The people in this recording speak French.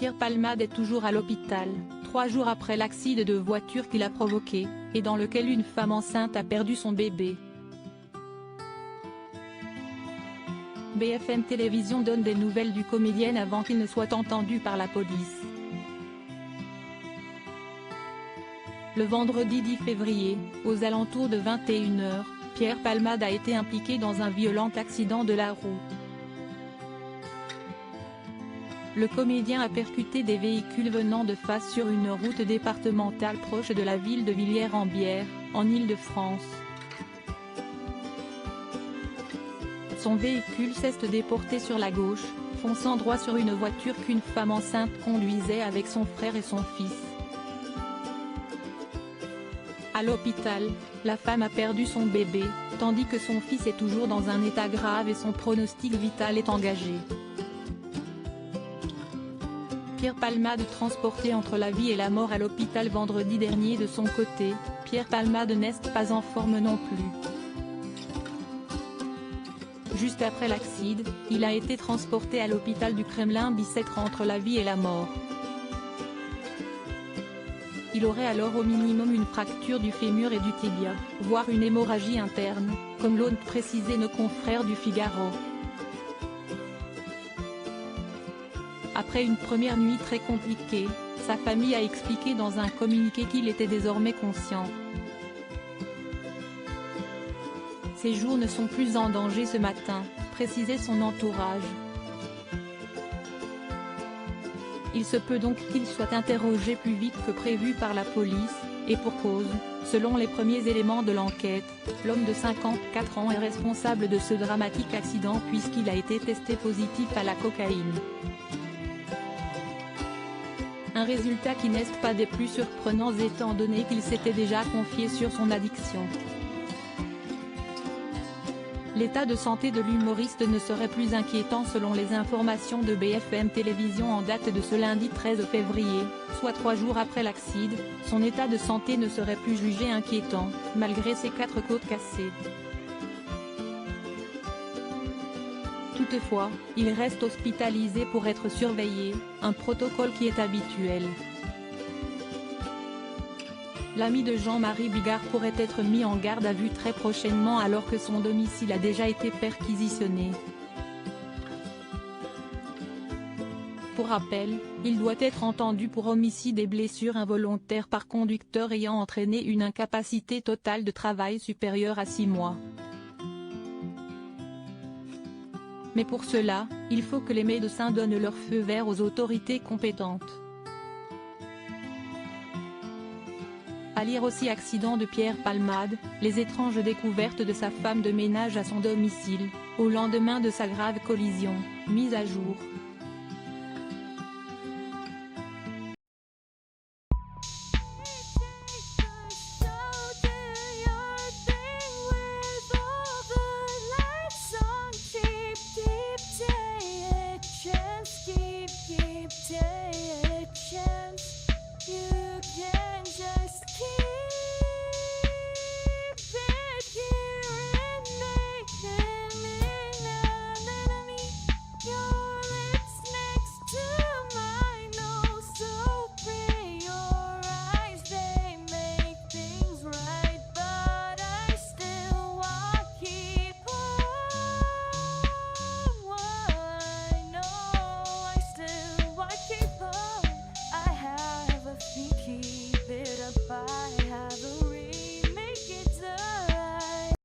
Pierre Palmade est toujours à l'hôpital, 3 jours après l'accident de voiture qu'il a provoqué, et dans lequel une femme enceinte a perdu son bébé. BFM Télévision donne des nouvelles du comédien avant qu'il ne soit entendu par la police. Le vendredi 10 février, aux alentours de 21 h, Pierre Palmade a été impliqué dans un violent accident de la route. Le comédien a percuté des véhicules venant de face sur une route départementale proche de la ville de Villiers-en-Bière, en Île-de-France. Son véhicule s'est déporté sur la gauche, fonçant droit sur une voiture qu'une femme enceinte conduisait avec son frère et son fils. À l'hôpital, la femme a perdu son bébé, tandis que son fils est toujours dans un état grave et son pronostic vital est engagé. Pierre Palmade transporté entre la vie et la mort à l'hôpital vendredi dernier. De son côté, Pierre Palmade n'est pas en forme non plus. Juste après l'accident, il a été transporté à l'hôpital du Kremlin-Bicêtre entre la vie et la mort. Il aurait alors au minimum une fracture du fémur et du tibia, voire une hémorragie interne, comme l'ont précisé nos confrères du Figaro. Après une première nuit très compliquée, sa famille a expliqué dans un communiqué qu'il était désormais conscient. Ses jours ne sont plus en danger ce matin, précisait son entourage. Il se peut donc qu'il soit interrogé plus vite que prévu par la police, et pour cause, selon les premiers éléments de l'enquête, l'homme de 54 ans est responsable de ce dramatique accident puisqu'il a été testé positif à la cocaïne. Un résultat qui n'est pas des plus surprenants étant donné qu'il s'était déjà confié sur son addiction. L'état de santé de l'humoriste ne serait plus inquiétant selon les informations de BFM Télévision en date de ce lundi 13 février, soit 3 jours après l'accident. Son état de santé ne serait plus jugé inquiétant, malgré ses 4 côtes cassées. Toutefois, il reste hospitalisé pour être surveillé, un protocole qui est habituel. L'ami de Jean-Marie Bigard pourrait être mis en garde à vue très prochainement alors que son domicile a déjà été perquisitionné. Pour rappel, il doit être entendu pour homicide et blessures involontaires par conducteur ayant entraîné une incapacité totale de travail supérieure à 6 mois. Mais pour cela, il faut que les médecins donnent leur feu vert aux autorités compétentes. À lire aussi accident de Pierre Palmade, les étranges découvertes de sa femme de ménage à son domicile, au lendemain de sa grave collision, mise à jour.